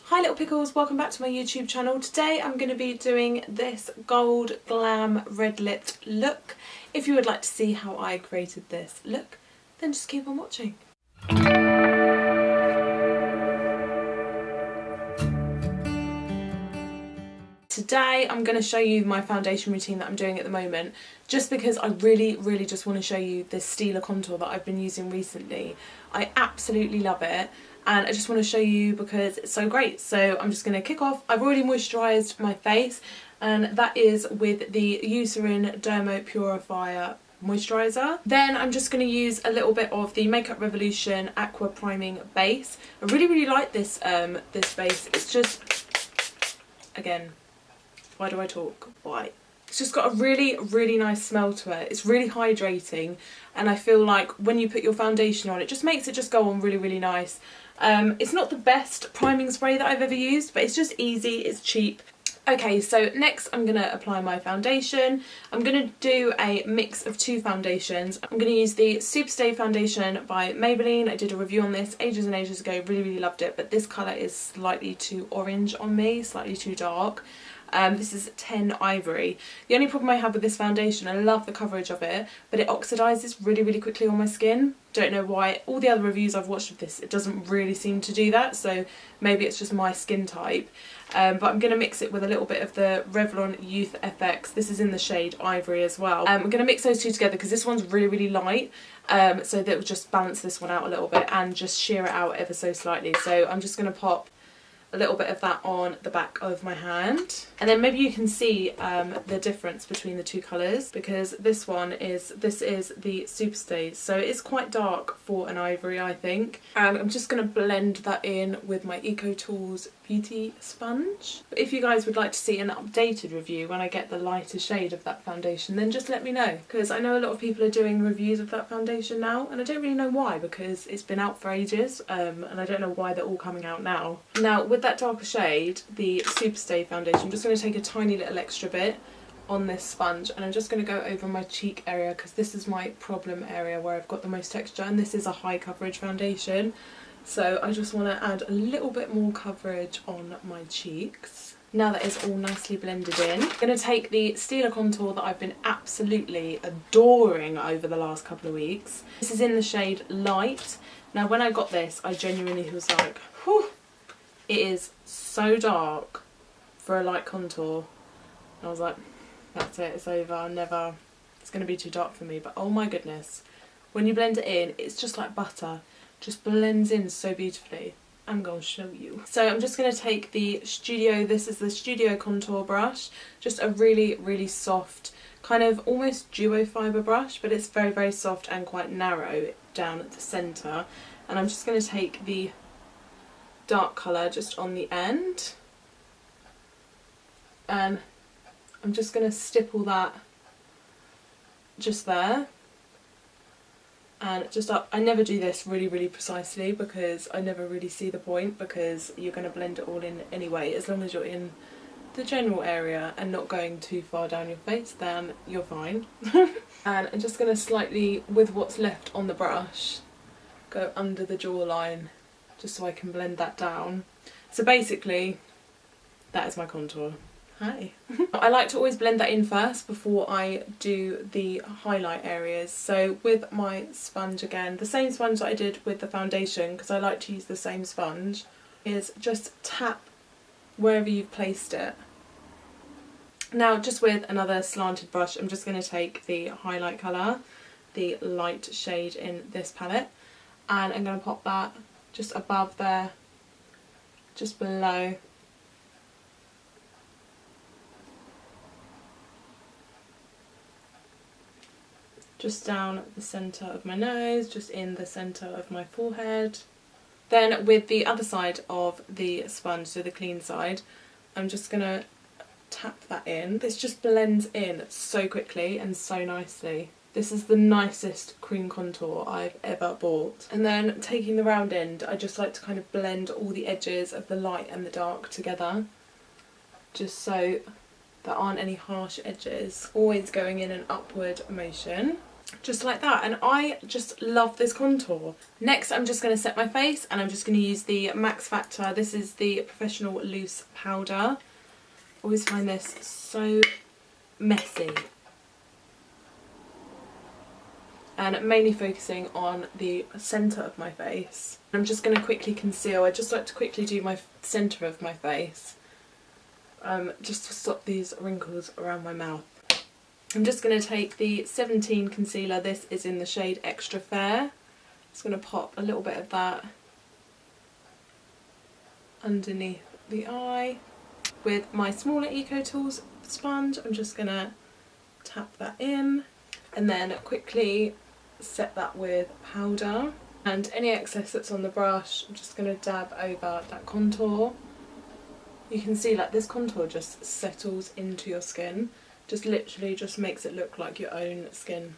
Hi little pickles, welcome back to my YouTube channel. Today I'm going to be doing this gold glam red lipped look. If you would like to see how I created this look, then just keep on watching. Today I'm going to show you my foundation routine that I'm doing at the moment, just because I really just want to show you this Stila contour that I've been using recently. I absolutely love it and I just want to show you because it's so great. So I'm just going to kick off. I've already moisturised my face and that is with the Eucerin Dermo Purifier moisturiser. Then I'm just going to use a little bit of the Makeup Revolution Aqua Priming Base. I really like this this base. It's just, again, why do I talk? Why? It's just got a really nice smell to it. It's really hydrating and I feel like when you put your foundation on, it just makes it just go on really nice. It's not the best priming spray that I've ever used, but it's just easy, it's cheap. Okay, so next I'm going to apply my foundation. I'm going to do a mix of two foundations. I'm going to use the Superstay foundation by Maybelline. I did a review on this ages and ages ago, really loved it, but this colour is slightly too orange on me, slightly too dark. This is 10 Ivory. The only problem I have with this foundation, I love the coverage of it, but it oxidises really quickly on my skin. Don't know why. All the other reviews I've watched of this, it doesn't really seem to do that, so maybe it's just my skin type. But I'm going to mix it with a little bit of the Revlon Youth FX. This is in the shade Ivory as well. I'm going to mix those two together because this one's really light, so that will just balance this one out a little bit and just sheer it out ever so slightly. So I'm just going to pop a little bit of that on the back of my hand, and then maybe you can see the difference between the two colours, because this is the Superstay, so it's quite dark for an ivory, I think. I'm just going to blend that in with my EcoTools beauty sponge. But if you guys would like to see an updated review when I get the lighter shade of that foundation, then just let me know, because I know a lot of people are doing reviews of that foundation now and I don't really know why, because it's been out for ages, and I don't know why they're all coming out now. Now with that darker shade, the Superstay foundation, I'm just going to take a tiny little extra bit on this sponge and I'm just going to go over my cheek area, because this is my problem area where I've got the most texture, and this is a high coverage foundation, so I just want to add a little bit more coverage on my cheeks. Now that is all nicely blended in, I'm going to take the Stila contour that I've been absolutely adoring over the last couple of weeks. This is in the shade Light. Now when I got this, I genuinely was like, whew, it is so dark for a light contour. And I was like, that's it, it's over, it's going to be too dark for me. But oh my goodness, when you blend it in, it's just like butter. Just blends in so beautifully. I'm going to show you. So I'm just going to take the this is the Studio Contour brush, just a really soft, kind of almost duo fibre brush, but it's very soft and quite narrow down at the centre. And I'm just going to take the dark colour just on the end, and I'm just going to stipple that just there and just up. I never do this really precisely because I never really see the point, because you're going to blend it all in anyway. As long as you're in the general area and not going too far down your face, then you're fine. And I'm just going to slightly, with what's left on the brush, go under the jawline just so I can blend that down. So basically, that is my contour. Hi. I like to always blend that in first before I do the highlight areas. So with my sponge again, the same sponge that I did with the foundation, because I like to use the same sponge, is just tap wherever you've placed it. Now just with another slanted brush, I'm just going to take the highlight colour, the light shade in this palette, and I'm going to pop that just above there, just below. Just down the centre of my nose, just in the centre of my forehead. Then with the other side of the sponge, so the clean side, I'm just going to tap that in. This just blends in so quickly and so nicely. This is the nicest cream contour I've ever bought. And then taking the round end, I just like to kind of blend all the edges of the light and the dark together, just so there aren't any harsh edges. Always going in an upward motion. just like that, and I just love this contour. Next I'm just going to set my face, and I'm just going to use the Max Factor. This is the Professional Loose Powder. Always find this so messy. And mainly focusing on the centre of my face. I'm just going to quickly conceal. I just like to quickly do my centre of my face, just to stop these wrinkles around my mouth. I'm just going to take the 17 concealer. This is in the shade Extra Fair. Just going to pop a little bit of that underneath the eye. With my smaller Eco Tools sponge, I'm just going to tap that in and then quickly set that with powder. And any excess that's on the brush, I'm just going to dab over that contour. You can see like this contour just settles into your skin. Just literally just makes it look like your own skin.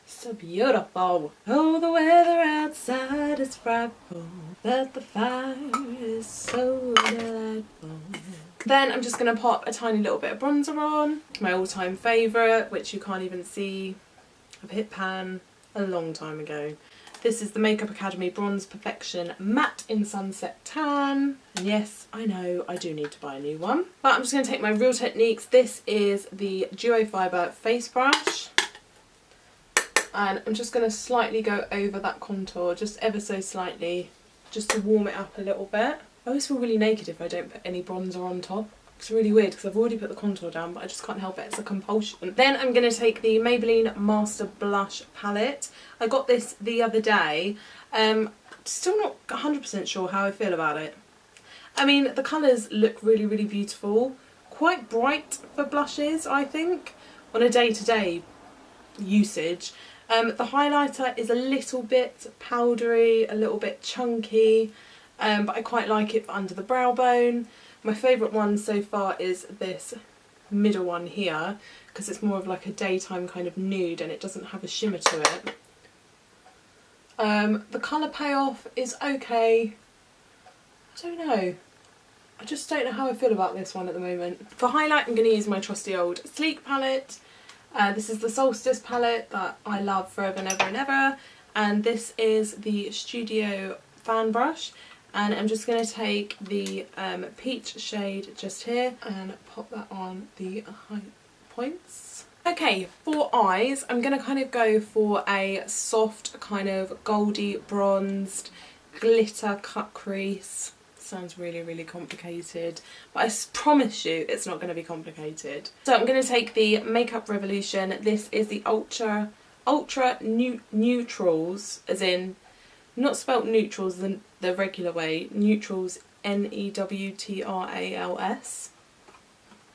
So beautiful. Oh, the weather outside is frightful, but the fire is so delightful. Then I'm just going to pop a tiny little bit of bronzer on. My all-time favourite, which you can't even see. I've hit pan a long time ago. This is the Makeup Academy Bronze Perfection Matte in Sunset Tan. And yes, I know I do need to buy a new one. But I'm just going to take my Real Techniques. This is the Duo Fibre Face Brush. And I'm just going to slightly go over that contour, just ever so slightly, just to warm it up a little bit. I always feel really naked if I don't put any bronzer on top. It's really weird because I've already put the contour down, but I just can't help it. It's a compulsion. Then I'm going to take the Maybelline Master Blush Palette. I got this the other day. Still not 100% sure how I feel about it. I mean, the colours look really, really beautiful. Quite bright for blushes, I think, on a day-to-day usage. The highlighter is a little bit powdery, a little bit chunky, but I quite like it for under the brow bone. My favourite one so far is this middle one here, because it's more of like a daytime kind of nude and it doesn't have a shimmer to it. The colour payoff is okay. I don't know. I just don't know how I feel about this one at the moment. For highlight, I'm going to use my trusty old Sleek palette. This is the Solstice palette that I love forever and ever and ever. And this is the Studio Fan Brush. And I'm just going to take the peach shade just here and pop that on the high points. Okay, for eyes, I'm going to kind of go for a soft kind of goldy bronzed glitter cut crease. Sounds really, really complicated, but I promise you it's not going to be complicated. So I'm going to take the Makeup Revolution. This is the Ultra Neutrals, as in not spelt neutrals the regular way, neutrals, N-E-W-T-R-A-L-S,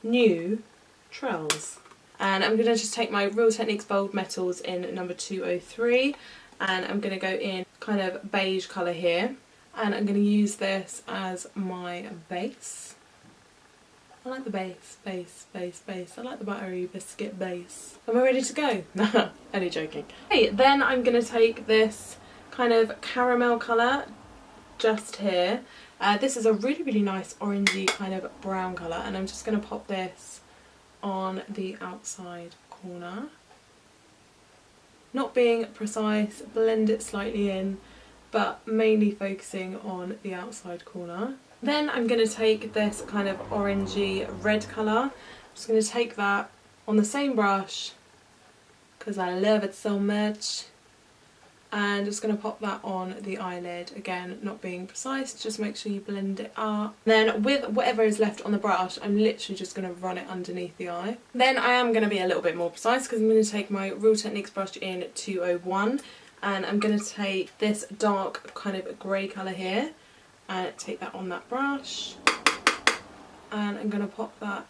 Neutrals. And I'm going to just take my Real Techniques Bold Metals in number 203, and I'm going to go in kind of beige colour here, and I'm going to use this as my base. I like the base. I like the buttery biscuit base. Am I ready to go? No, only joking. Okay, then I'm going to take this kind of caramel colour just here. This is a really, really nice orangey kind of brown colour, and I'm just going to pop this on the outside corner. Not being precise, blend it slightly in, but mainly focusing on the outside corner. Then I'm going to take this kind of orangey red colour. I'm just going to take that on the same brush because I love it so much, and just going to pop that on the eyelid. Again, not being precise, just make sure you blend it up. Then with whatever is left on the brush, I'm literally just going to run it underneath the eye. Then I am going to be a little bit more precise because I'm going to take my Real Techniques brush in 201, and I'm going to take this dark kind of grey colour here and take that on that brush, and I'm going to pop that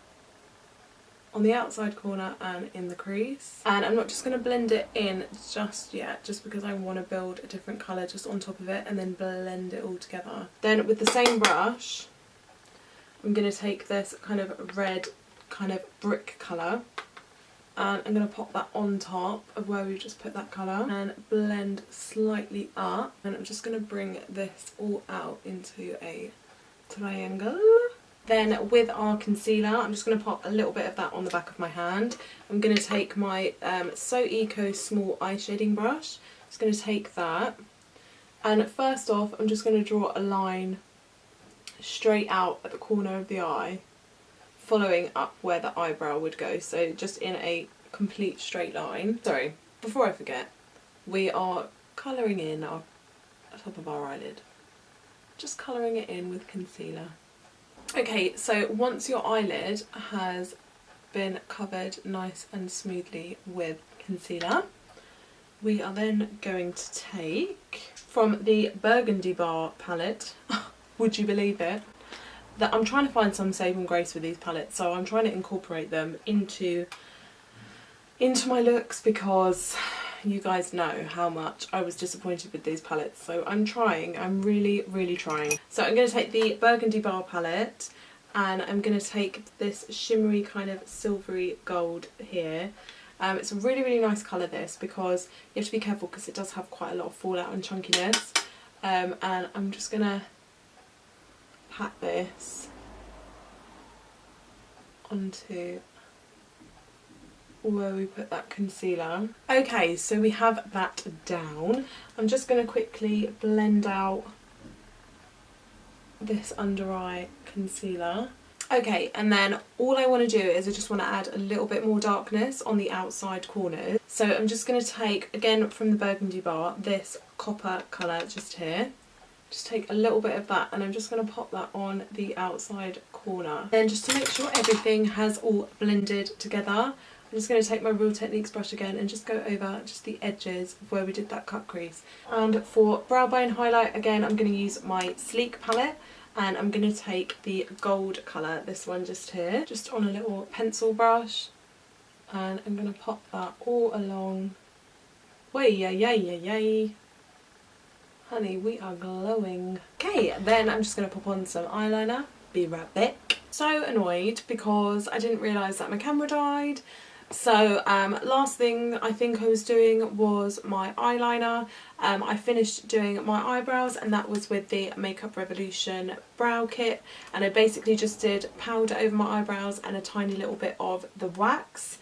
on the outside corner and in the crease. And I'm not just going to blend it in just yet, just because I want to build a different colour just on top of it and then blend it all together. Then with the same brush, I'm going to take this kind of red kind of brick colour, and I'm going to pop that on top of where we've just put that colour and blend slightly up. And I'm just going to bring this all out into a triangle. Then with our concealer, I'm just going to pop a little bit of that on the back of my hand. I'm going to take my So Eco small eye shading brush. Just going to take that, and first off I'm just going to draw a line straight out at the corner of the eye, following up where the eyebrow would go, so just in a complete straight line. Sorry, before I forget, we are colouring in our top of our eyelid. Just colouring it in with concealer. Okay, so once your eyelid has been covered nice and smoothly with concealer, we are then going to take from the Burgundy Bar palette, would you believe it, that I'm trying to find some saving grace with these palettes, so I'm trying to incorporate them into my looks, because you guys know how much I was disappointed with these palettes, so I'm trying, I'm really trying. So I'm going to take the Burgundy Bar palette, and I'm going to take this shimmery kind of silvery gold here. It's a really nice colour this, because you have to be careful because it does have quite a lot of fallout and chunkiness, and I'm just going to pat this onto where we put that concealer. Okay, so we have that down. I'm just going to quickly blend out this under eye concealer. Okay, and then all I want to do is I just want to add a little bit more darkness on the outside corners. So I'm just going to take, again from the Burgundy Bar, this copper colour just here. Just take a little bit of that, and I'm just going to pop that on the outside corner. Then just to make sure everything has all blended together, I'm just going to take my Real Techniques brush again and just go over just the edges of where we did that cut crease. And for brow bone highlight, again, I'm going to use my Sleek palette, and I'm going to take the gold colour, this one just here, just on a little pencil brush, and I'm going to pop that all along. Way, yay. Honey, we are glowing. Okay, then I'm just going to pop on some eyeliner. Be right back. So annoyed because I didn't realise that my camera died. So last thing I think I was doing was my eyeliner. I finished doing my eyebrows, and that was with the Makeup Revolution brow kit, and I basically just did powder over my eyebrows and a tiny little bit of the wax.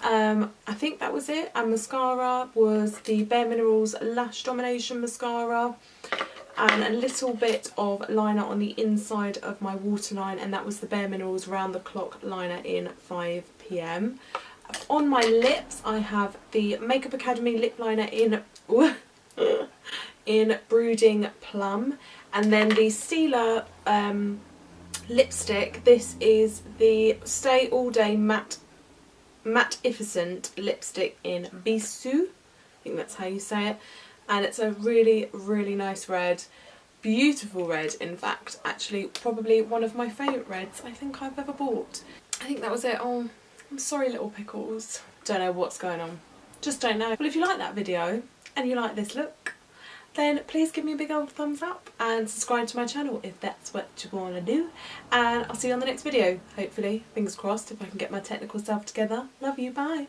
I think that was it, and mascara was the Bare Minerals Lash Domination Mascara, and a little bit of liner on the inside of my waterline, and that was the Bare Minerals Round the Clock liner in 5 PM. On my lips I have the Makeup Academy lip liner in Brooding Plum, and then the Stila lipstick. This is the Stay All Day Matte Efficient lipstick in Bisou, I think that's how you say it, and it's a really nice red, beautiful red, in fact, actually probably one of my favourite reds I think I've ever bought. I think that was it. Oh, I'm sorry little pickles, don't know what's going on, just don't know. Well, if you like that video and you like this look, then please give me a big old thumbs up and subscribe to my channel if that's what you want to do, and I'll see you on the next video, hopefully, fingers crossed, if I can get my technical stuff together. Love you, bye.